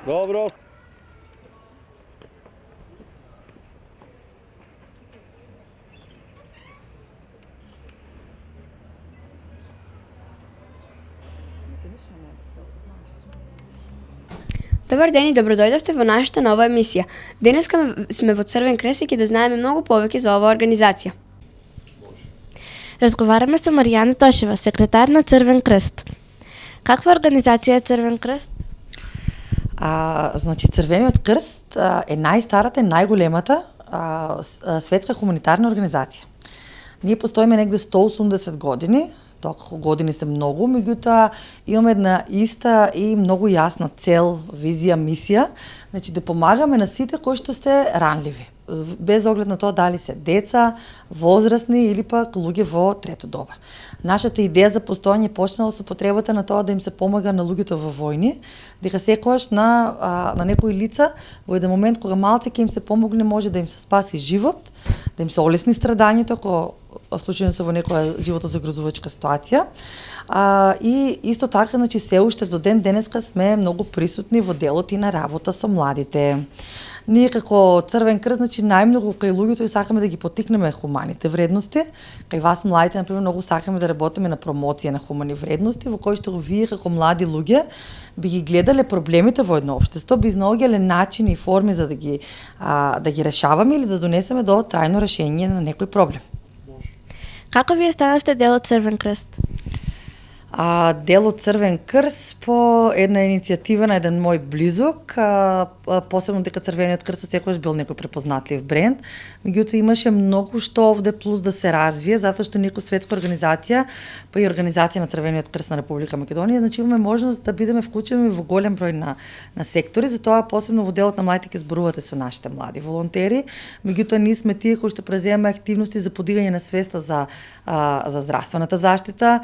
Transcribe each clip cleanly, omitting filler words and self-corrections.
Dobro. Добар ден и добродојдовте во нашата нова емисија. Денеска сме во Црвен крест и ќе дознаеме многу повеќе за оваа организација. Разговараме со Маријана Тошева, секретар на Црвен крест. Каква организација е Црвен крест? Значи, Црвениот крст е најстарата и најголемата светска хуманитарна организација. Ние постоиме негде 180 години, толку години се многу, меѓутоа имаме една иста и многу јасна цел, визија, мисија, значи да помагаме на сите кои што се ранливи, без оглед на тоа дали се деца, возрастни или пак луѓе во трето доба. Нашата идеја за постојање почнала со потребата на тоа да им се помага на луѓето во војни, дека секогаш на некои лица во еден момент кога малце ќе им се помогне може да им се спаси живот, да им се олесни страдањето ако случајно се во некоја животозагрозувачка ситуација. И исто така, значи, се уште до ден денеска сме многу присутни во делот и на работа со младите. Ние како Црвен крст, значи, најмногу кај луѓето сакаме да ги поттикнеме хуманите вредности. Кај вас младите, например, многу сакаме да работиме на промоција на хумани вредности, во кои што вие како млади луѓе би ги гледале проблемите во едно општество, би изнаоѓале начини и форми за да ги решаваме или да донесеме до трајно решение на некој проблем. Како вие станавте дел од Црвен крест? Дел од Црвен крст по една иницијатива на еден мој близок, посебно дека Црвениот крст секогаш бил некој препознатлив бренд, меѓутоа имаше многу што овде плюс да се развие, затоа што некој светска организација, па и организација на Црвениот крст на Република Македонија, значи имаме можност да бидеме вклучени во голем број на сектори, затоа посебно во делот на младите ќе зборувате со нашите млади волонтери, меѓутоа ние сме тие кои што преземаме активности за подигање на свеста за здравствената заштита,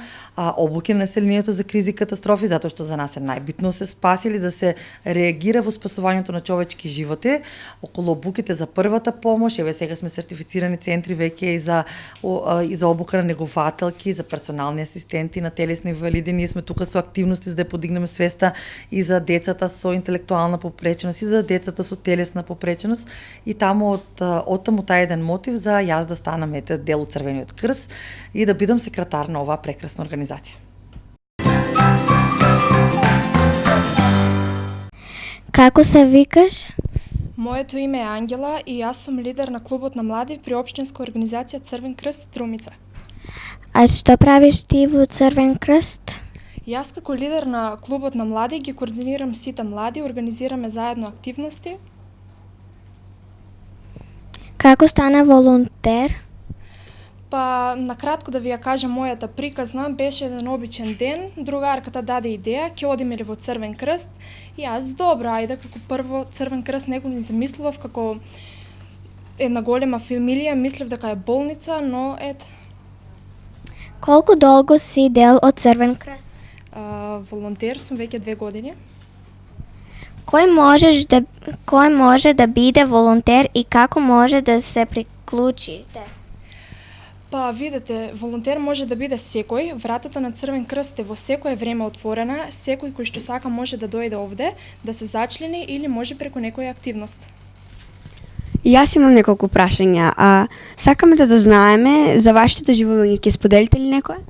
обуки на населението за кризи и катастрофи, затоа што за нас е најбитно се спаси или да се реагира во спасувањето на човечки животи, околу обуките за првата помош, еве сега сме сертифицирани центри веќе и за обука на негователки, за персонални асистенти на телесни инвалиди, ние сме тука со активности за да подигнеме свеста и за децата со интелектуална попреченост и за децата со телесна попреченост и таму од таму тај еден мотив за јас да станам дел од Црвениот крст и да бидам секретар на оваа прекрасна организација. Како се викаш? Моето име е Ангела и јас сум лидер на клубот на млади при општинска организација Црвен крст Струмица. А што правиш ти во Црвен крст? Јас како лидер на клубот на млади ги координирам сите млади, организираме заедно активности. Како стана волонтер? Па, накратко да ви ја кажам мојата приказна, беше еден обичен ден, другарката даде идеја, ќе одиме ли во Црвен крст, и јас, добро, ајде, како прво Црвен крст него не замислував како една голема фамилија, мислев дека е болница, но ет. Колку долго си дел од Црвен крст? Волонтер сум веќе 2 години. Кој може да биде волонтер и како може да се приклучите? Па, видете, волонтер може да биде секој, вратата на Црвен крст е во секое време отворена, секој кој што сака може да дојде овде, да се зачлени или може преку некоја активност. И јас имам неколку прашања. Сакаме да дознаеме за вашето доживување, ќе споделите ли некоја?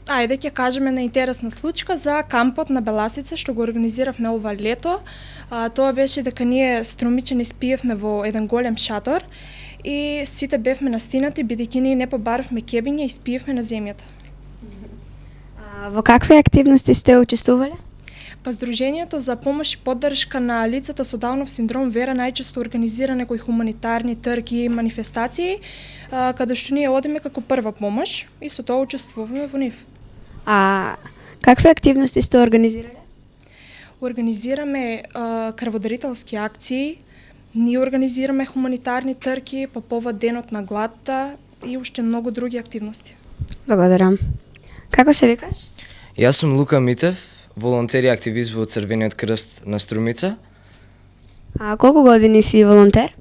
Ајде ќе кажеме на интересна случка за кампот на Беласица што го организиравме ова лето. Тоа беше дека ние струмичани спиевме во еден голем шатор и сите бевме настинати бидејќи ние не побаравме кебиња и спиевме на земјата. Во какви активности сте учествувале? Па Сдруженијето за помош и поддршка на лицата со Даунов синдром Вера најчесто организира некои хуманитарни трки и манифестации, каде што ние одиме како прва помош и со тоа учествуваме во нив. Какви активности сте организирале? Организираме крводарителски акции, ние организираме хуманитарни трки по повод денот на гладта и уште многу други активности. Благодарам. Како се викаш? Јас сум Лука Митев, волонтер и активист во Црвениот крст на Струмица. Колку години си волонтер?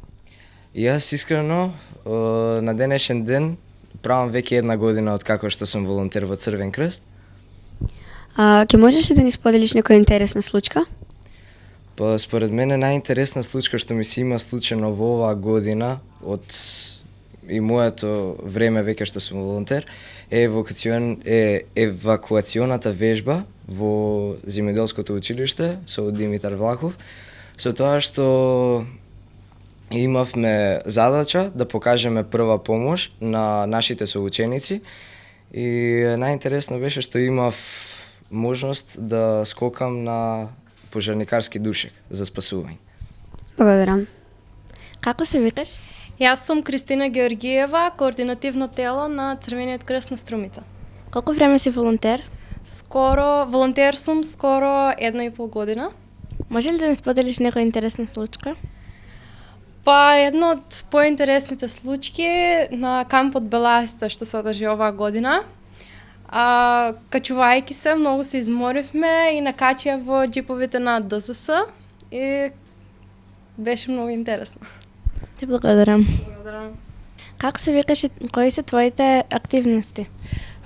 Јас искрено на денешен ден правам веќе 1 година од како што сум волонтер во Црвен крст. Ќе можеш ли да ни споделиш некоја интересна случка? Па според мене најинтересна случка што ми се има случено во оваа година од и моето време веќе што сум волонтер е евакуационата вежба во земјоделското училиште со Димитар Влахов, со тоа што имавме задача да покажеме прва помош на нашите соученици и најинтересно беше што имав можност да скокам на пожарникарски душек за спасување. Благодарам. Како се викаш? Јас сум Кристина Георгиева, координативно тело на Црвениот крст на Струмица. Колку време си волонтер? Волонтер сум скоро 1,5 година. Може ли да не споделиш некоја интересна случка? Па едно од поинтересните случаи на кампот Беласица што се одржи оваа година. Качувајќи се, многу се изморивме и накачија во джиповите на ДЗС и беше многу интересно. Ти благодарам. Благодарам. Како се викаш и кои се твоите активности?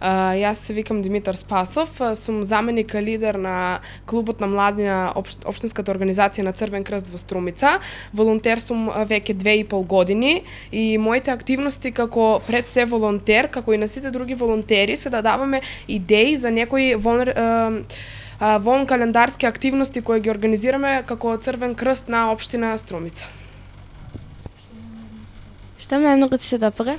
Јас се викам Димитар Спасов, сум заменик лидер на клубот на млади на општинската организација на Црвен крст во Струмица. Волонтер сум веќе 2,5 години и моите активности како пред се волонтер, како и на сите други волонтери, се да даваме идеи за некои волн календарски активности кои ги организираме како Црвен крст на општина Струмица. Што најмногу ти се допага?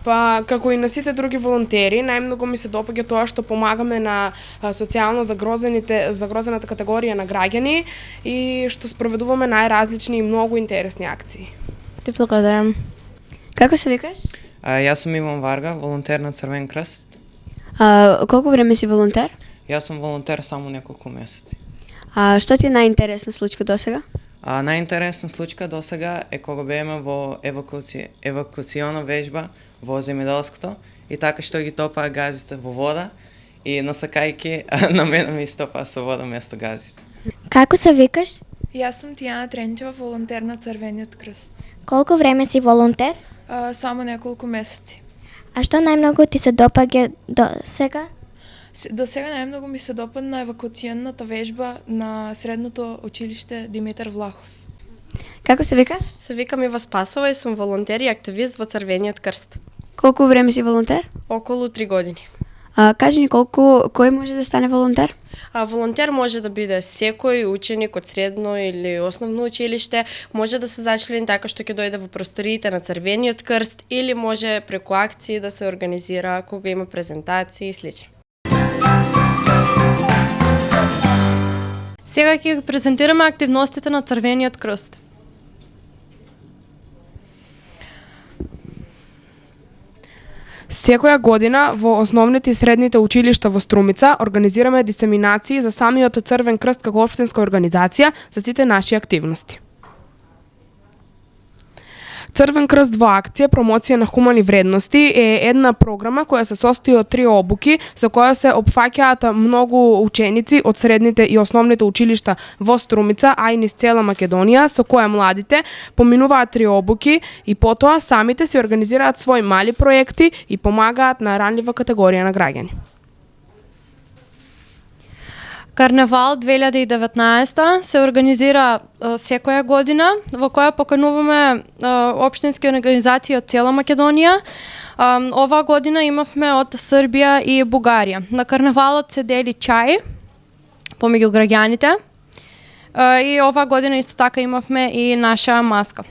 Па, како и на сите други волонтери, најмногу ми се допаѓа тоа што помагаме на социјално загрозената категорија на граѓани и што спроведуваме најразлични и многу интересни акции. Ти благодарам. Како се викаш? Јас сум Иван Варга, волонтер на Црвен крст. Колку време си волонтер? Јас сум волонтер само неколку месеци. Што ти е најинтересна случка досега? Најинтересна случка досега е кога бееме во евакуациона вежба во земјоделското и така што ги топаа газите во вода и насакајки на мене ми стопаа со вода место газите. Како се викаш? Јас сум Тијана Тренчева, волонтер на Црвениот крст. Колку време си волонтер? Само неколку месеци. А што најмногу ти се допаѓа до сега? До сега најмногу ми се допадна евакуационата вежба на средното училиште Димитар Влахов. Како се викаш? Се викам Ива Спасова и сум волонтер и активист во Црвениот крст. Колку време си волонтер? Околу 3 години. Кажи ни кој може да стане волонтер? Волонтер може да биде секој ученик од средно или основно училиште, може да се зачлени така што ќе дојде во просториите на Црвениот крст или може преку акции да се организира кога има презентации и слично. Сега ќе презентираме активностите на Црвениот крст. Секоја година во основните и средните училишта во Струмица организираме дисеминации за самиот Црвен крст како општинска организација за сите наши активности. Црвен крст во акција промоција на хумани вредности е една програма која се состои од 3 обуки за која се опфаќаат многу ученици од средните и основните училишта во Струмица, а и низ цела Македонија, со која младите поминуваат 3 обуки и потоа самите се организираат своји мали проекти и помагаат на ранлива категорија на граѓани. Карневал 2019 се организира секоја година, во која покануваме општински организации од цела Македонија. Оваа година имавме од Србија и Бугарија. На карневалот се дели чај помеѓу граѓаните и оваа година исто така имавме и наша маска.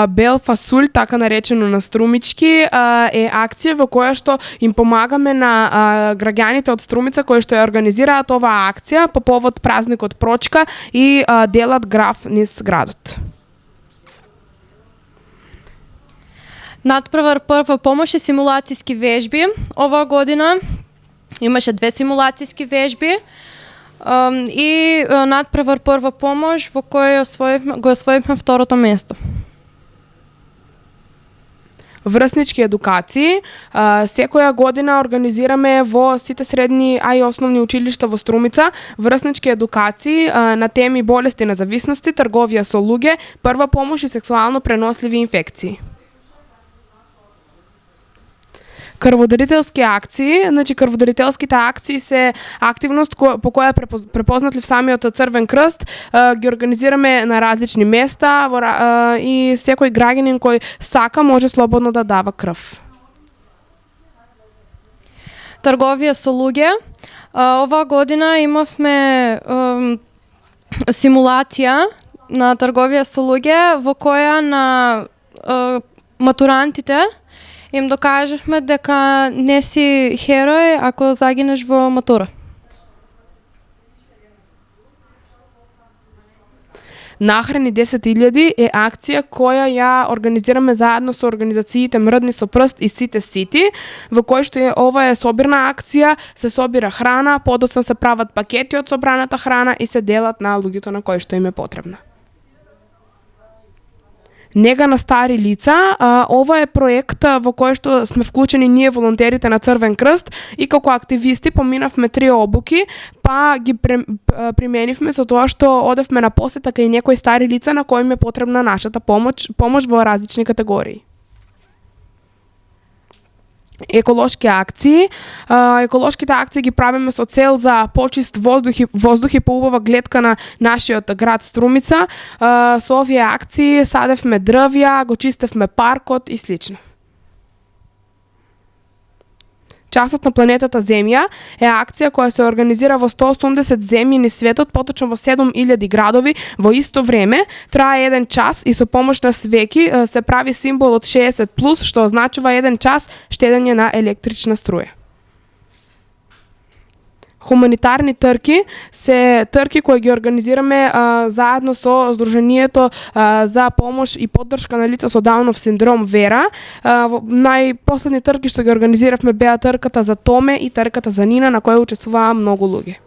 Бел фасуль, така наречено на струмички, е акција во која што им помагаме на граѓаните од Струмица кои што ја организираат оваа акција по повод празникот Прочка и делат граф низ градот. Надпревар прва помош и симулацијски вежби. Оваа година имаше 2 симулацијски вежби и надпревар прва помош во кој го освоивме второто место. Врснички едукации. Секоја година организираме во сите средни, а и основни училишта во Струмица врснички едукации на теми болести на зависности, трговија со луѓе, прва помош и сексуално преносливи инфекции. Крводарителски акции, значи крводарителските акции се активност по која е препознатлив самиот Црвен крст, ги организираме на различни места и секој граѓанин кој сака може слободно да дава крв. Трговија со луѓе. Оваа година имавме симулација на трговија со луѓе во која на матурантите им докажавме дека не си херој ако загинеш во матура. Нахрани 10.000 е акција која ја организираме заедно со организациите Мрдни со прст и Сите сити, во кој што ова е собирна акција, се собира храна, подоцна се прават пакети од собраната храна и се делат на луѓето на кои што им е потребна. Нега на стари лица, ова е проект во кој што сме вклучени ние волонтерите на Црвен крст и како активисти поминавме 3 обуки, па ги применивме со тоа што одевме на посета кај некои стари лица на кои им е потребна нашата помош во различни категории. Еколошки акции. Еколошките акции ги правиме со цел за почист воздух и поубава гледка на нашиот град Струмица. Со овие акции садевме дрвја, го чистевме паркот и слично. Часот на планетата Земја е акција која се организира во 180 земји низ светот, поточно во 7000 градови во исто време. Трае 1 час и со помош на свеки се прави символ од 60+, што означува 1 час штедење на електрична струја. Хуманитарни трки се трки кои ги организираме заедно со Сдруженијето за помош и поддршка на лица со Даунов синдром Вера. Најпоследни трки што ги организиравме беа трката за Томе и трката за Нина, на која учествуваа многу луѓе.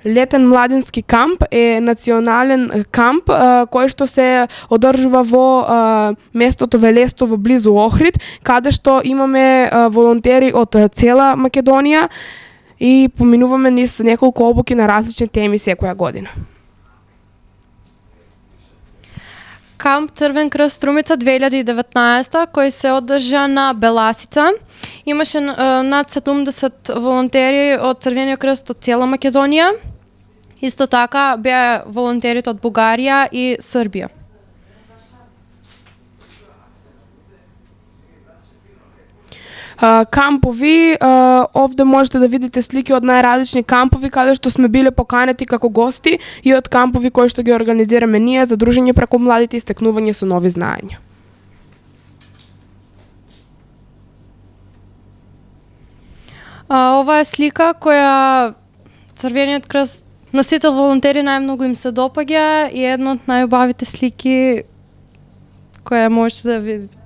Летен младински камп е национален камп кој што се одржува во местото Велестово близу Охрид, каде што имаме волонтери од цела Македонија и поминуваме низ неколку обуки на различни теми секоја година. Камп Црвен крст Струмица 2019 кој се одржа на Беласица. Имаше над 70 волонтери од Црвениот крст од цела Македонија. Исто така беа волонтерите од Бугарија и Србија. Кампови, овде можете да видите слики од најразлични кампови каде што сме биле поканети како гости и од кампови кои што ги организираме ние за дружење преку младите и стекнување со нови знаења. Ова е слика која Црвениот крст на сите волонтери најмногу им се допаѓа и една од најубавите слики која можете да видите.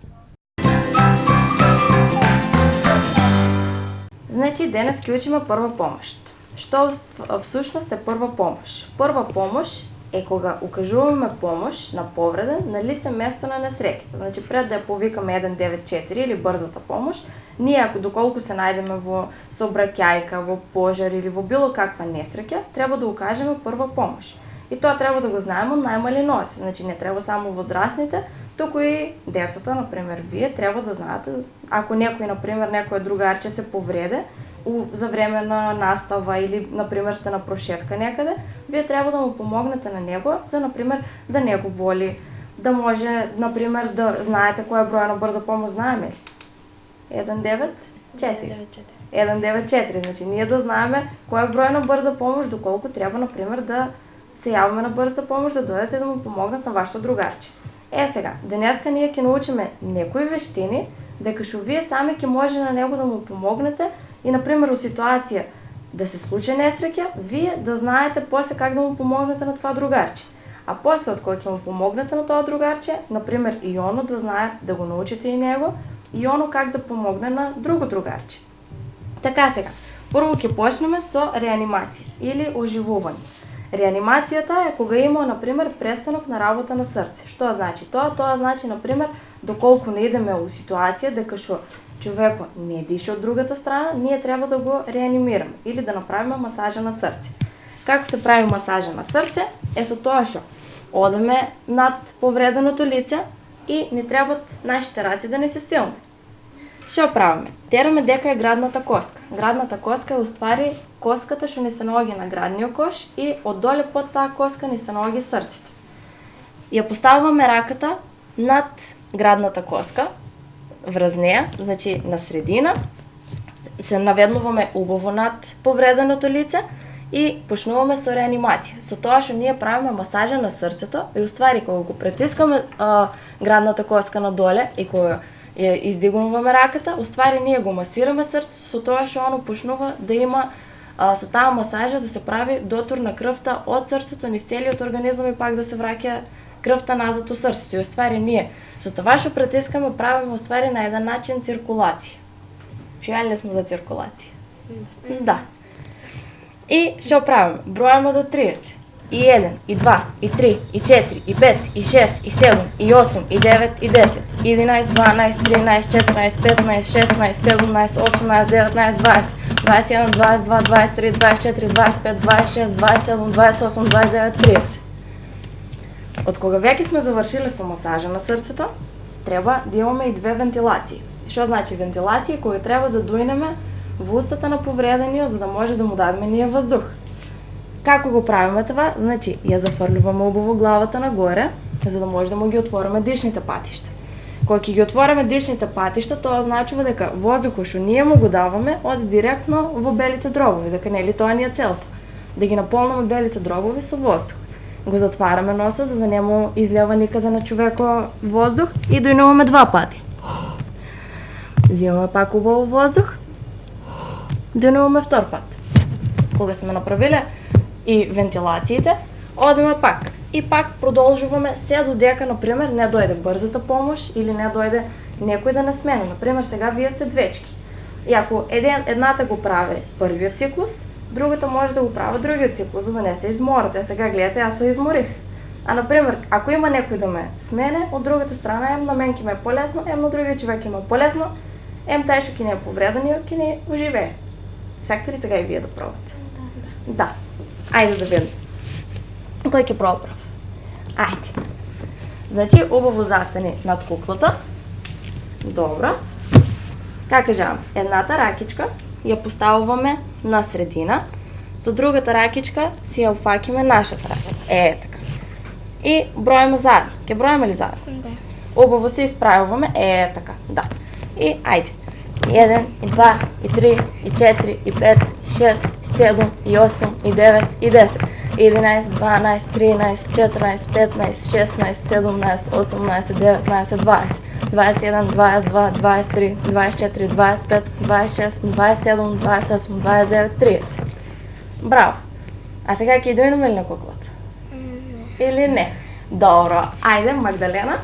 Значи, денес ќе учиме прва помош. Што всушност е прва помош? Прва помош е кога укажуваме помош на повреден на лице место на несреќата. Значи, пред да ја повикаме 194 или брзата помош, ние ако доколку се најдеме во сообраќајка, во пожар или во било каква несреќа, треба да укажеме прва помош. И тоа треба да го знаеме од најмали носи. Значи, не треба само возрастните, туку и децата, например, вие треба да знаете, ако некој, например, некоја другарче се повреде за време на настава или, например, сте на прошетка некаде, вие треба да му помогнете на него за, например, да не го боли, да може, например, да знаете која е број на брза помош, знаеме ли? 194. 194, значи ние да знаеме кој е број на брза помош, доколку треба, например, да се јаваме на брза помош, да дојдете да му помогнат на вашето другарче. Сега, денеска ние ќе научиме некои вештини, дека што вие сами ќе може на него да му помогнете и, например, у ситуација да се случи несреќа, вие да знаете после как да му помогнете на това другарче. А после од кој ќе му помогнете на тоа другарче, например, и оно да знае, да го научите и него, и оно как да помогне на друго другарче. Така сега, прво ќе почнеме со реанимација или оживување. Реанимацијата е кога има, например, престанок на работа на срце. Што значи тоа? Тоа значи, например, доколку не идеме у ситуација дека што човекот не диша од другата страна, ние треба да го реанимираме или да направиме масажа на срце. Како се прави масажа на срце? Е со тоа што одеме над повреденото лице, и ни требат нашите раци да не са силни. Што правиме? Тераме дека е градната коска. Градната коска е уствари коската што ни се наоѓа на градниот кош и оддоле под таа коска ни се наоѓа срцето. Ја поставуваме раката над градната коска, врз неа, значи на средина, се наведнуваме убаво над повреденото лице и почнуваме со реанимација. Со тоа што ние правиме масажа на срцето и уствари кога го притискаме градната коска надоле и кога ја издигнуваме раката, уствари ние го масираме срцето со тоа што оно почнува да има со таа масажа да се прави дотур на крвта од срцето низ целиот организам и пак да се враќа крвта назад у срцето. И уствари ние со това што притискаме правиме уствари на еден начин циркулација. Чујали ли сме за циркулација? Да. И што правиме? Бројаме до 30. И 1, и 2, и 3, и 4, и 5, и 6, и 7, и 8, и 9, и 10, и 11, 12, 13, 14, 15, 16, 17, 18, 19, 20, 21, 22, 23, 24, 25, 26, 27, 28, 29, 30. Од кога веќе сме завршиле со масажа на срцето, треба да имаме и 2 вентилации. Што значи вентилација? Кога треба да дујнеме во устата на повредениот за да може да му дадеме ние воздух. Како го правиме това? Значи, ја зафрлуваме убаво главата нагоре, за да може да му ги отвориме дишните патишта. Кога ќе ги отвориме дишните патишта, тоа означува дека воздухот што ние му го даваме оди директно во белите дробови, дека нели тоа ни е целта. Да ги наполнаме белите дробови со воздух. Го затвараме носот за да не му излева никаде на човекот воздух и дујнуваме 2 пати. Зимаме пак убаво воздух, дујнуваме 2 пат. Кога сме направиле и вентилациите, одиме пак. И пак продолжуваме се додека, например, не дојде брзата помош или не дојде некој да не смени. Например, сега вие сте двечки. И ако едната го прави првиот циклус, другата може да го прави другиот циклус, за да не се изморате. Сега гледате, аз се изморих. А, например, ако има некој да ме смене, од другата страна, ем на мен ки ме е полесно, ем на другиот човек има полесно, ем тај што ки не е повреден и ки не оживее. Сакате ли сега и вие да пробате? Да. Ајде да видим. Кој ќе проба прв? Ајде. Значи, убаво застани над куклата. Добро. Как кажам, едната ракичка ја поставуваме на средина, со другата ракичка си ја уфакиме нашата рака. Така. И броиме заедно. Ке броиме ли заедно? Да. Убаво се изправуваме, така, да. И ајде. 1, и 2, и 3, и 4, и 5, и 6, и 7, и 8, и 9, и 10, и 11, 12, 13, 14, 15, 16, 17, 18, 19, 20, 21, 22, 23, 24, 25, 26, 27, 28, 29, 30. Браво! А сега ќе дојдеме ли на куклата? Или не? Добро, ајде, Магдалена.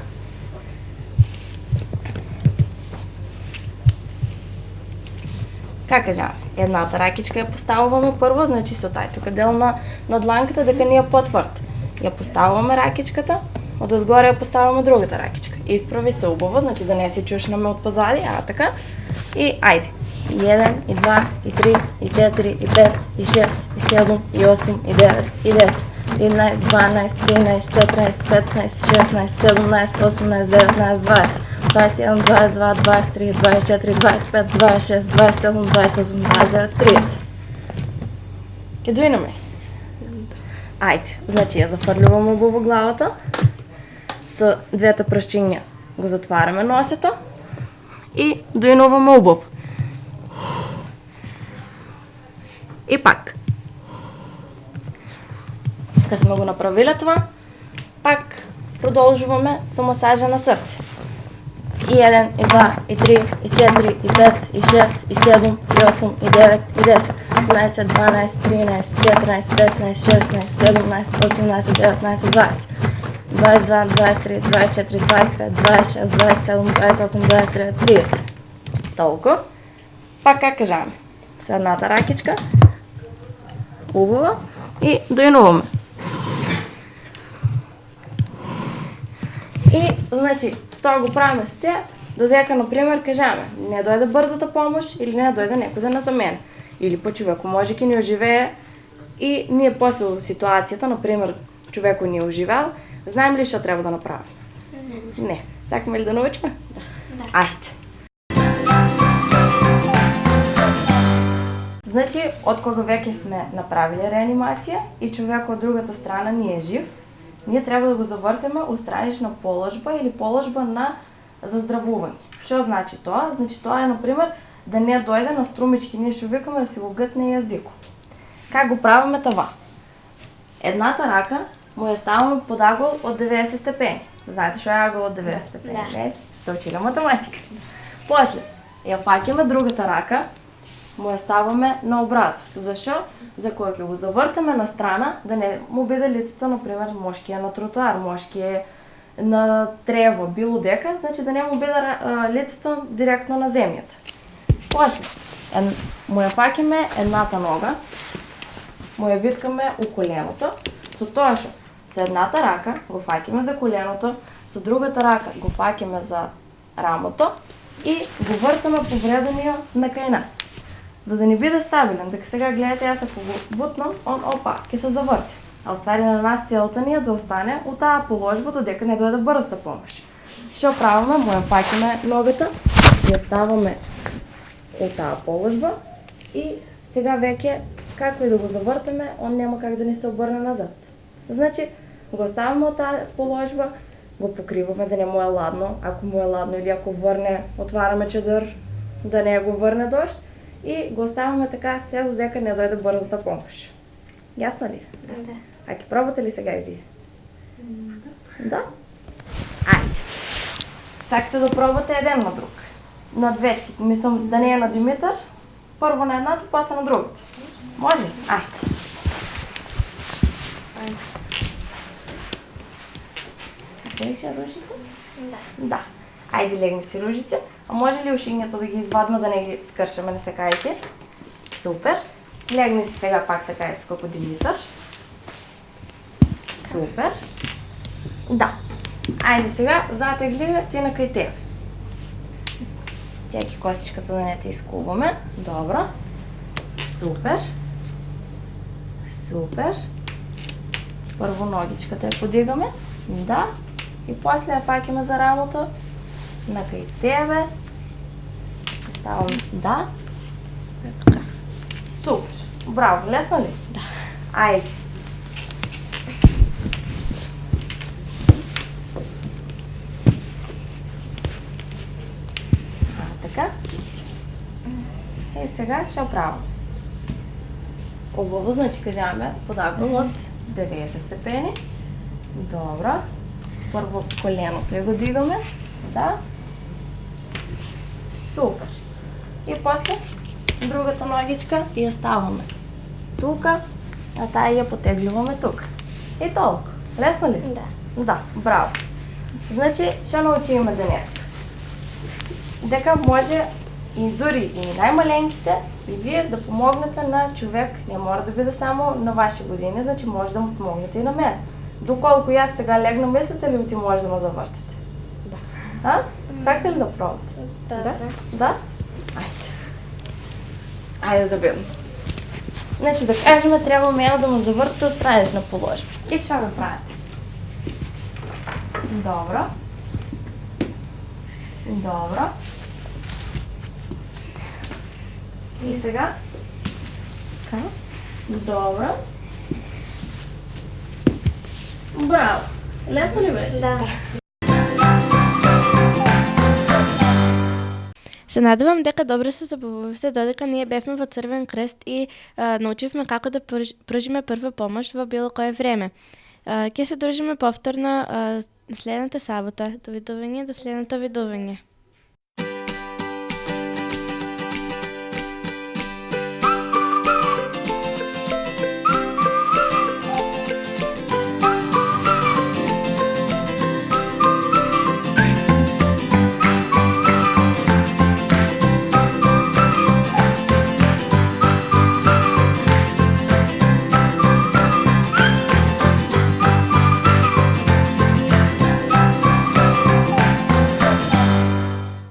Как кажам, едната ракичка ја поставуваме прво, значи со тај тука дел на дланката дека ни е потврд. Ја поставуваме ракичката, одозгоре ја поставуваме другата ракичка. Исправи се убаво, значи да не се чушнеме од позади, така. И ајде. 1, и 2, и 3, и 4, и 5, и 6, и 7, и 8, и 9, и 10, 11, 12, 13, 14, 15, 16, 17, 18, 19, 20, 21, 22, 23, 24, 25, 26, 27, 28, 29, 30. Ке дојнеме ли? Ајде, значи ја зафрлуваме убаво главата, со двете прашчиња го затвараме носето и дојнуваме убаво. И пак. Кога сме го направиле това, пак продолжуваме со масажа на срце. И 1, и 2, и 3, и 4, и 5, и 6, и 7, и 8, и 9, и 10, 11, 12, 13, 14, 15, 16, 17, 18, 19, 20, 22, 23, 24, 25, 26, 27, 28, 29, 30. Толку. Пак как кажаме? Со едната ракичка. Убаво. И дојнуваме. И, значи, тоа го правиме се, додека, например, кажеме, не дојде брзата помош или не дојде некој да не замене. Или по човеко може ки ни оживее и ние после ситуацијата, например, човекот ни оживел, знаеме ли што треба да направиме? Не. Сакаме ли да научиме? Да. Ајде. Значи, од кога веќе сме направиле реанимација и човек од другата страна ни е жив, ние треба да го завртиме у странична положба или положба на заздравување. Што значи тоа? Значи тоа е, например, да не дојде на струмички, ние што викаме да си го гътне јазикот. Как го правиме това? Едната рака му ја ставаме под агол од 90 степени. Знаете што е агол од 90 степени? Не, сте учили математика. После, ја фаќаме другата рака, му ја ставаме на образ. Зашо? За кога ќе го завртаме на страна, да не му биде лицето, например, можки е на тротоар, можки е на трево, било дека, значи да не му биде лицето директно на земјата. После, му ја фаќаме едната нога, му ја виткаме у коленото, со тоа што со едната рака го фаќаме за коленото, со другата рака го фаќаме за рамото и го вртаме повредениот на кај нас. За да ни биде стабилен, дека сега гледате, јас ако го бутнам, он опа, ќе се заврти. А оствари на нас целата ни е да остане у таа положба додека не дојде брза помош. Што правиме? Му ја фаќаме ногата, ја ставаме у таа положба и сега веќе како и да го завртаме, он нема как да ни се обрне назад. Значи, го ставаме од таа положба, го покриваме да не му е ладно, ако му е ладно или ако врне, отвараме чедър да не го врне дожд и го оставаме така се додека не дојде брзата помош. Јасно ли? Да. А ќе пробате ли сега и вие? Да. Ајде. Сакате да пробате еден на друг. На двечките, мислам да не е на Димитар, първо на едната, после на другата. Може? Ајде. Сега ще ружите? Да. Да. Ајде, легни си ружите. А може ли ушињата да ги извадме, да не ги скършаме, не се кајте? Супер. Легни си сега пак така е како Димитар. Супер. Да. Ајде сега, затегли ти на кај тебе. Чеки косичката да не те изкубаме. Добро. Супер. Супер. Първо ногичката я подигаме. Да. И после я факиме за рамото. На кај тебе. Ставам да. Супер. Браво. Лесно ли? Да. Ајде. Така. И сега ще правим. Убаво, значи кажаме подагол от 90 степени. Добро. Първо коленото и го дигаме. Да. Супер. И после другата ногичка и я ставаме тука, а тая я потегливаме тук. И толкова. Лесно ли? Да. Да, браво. Значи, ще научиме днес. Дека може и дори и најмаленките и вие да помогнете на човек, не мора да биде само на ваши години, значи може да му помогнете и на мен. Доколко јас сега легна, мислите ли ти може да ме завъртите? Да. А? Сакате ли да пробате? Да. Да? Ајде. Ајде да видим. Значи да кажем, трябва мене да му завъртите от странична положба. И што да правите? Добро. Добро. И сега? Така. Добро. Браво. Лесно ли беше? Да. Се надевам дека добро се забавувавте додека ние бевме во Црвен крест и научивме како да пружиме прва помош во било кое време. Ќе се дружиме повторно следната сабота. Довидување до следното видување.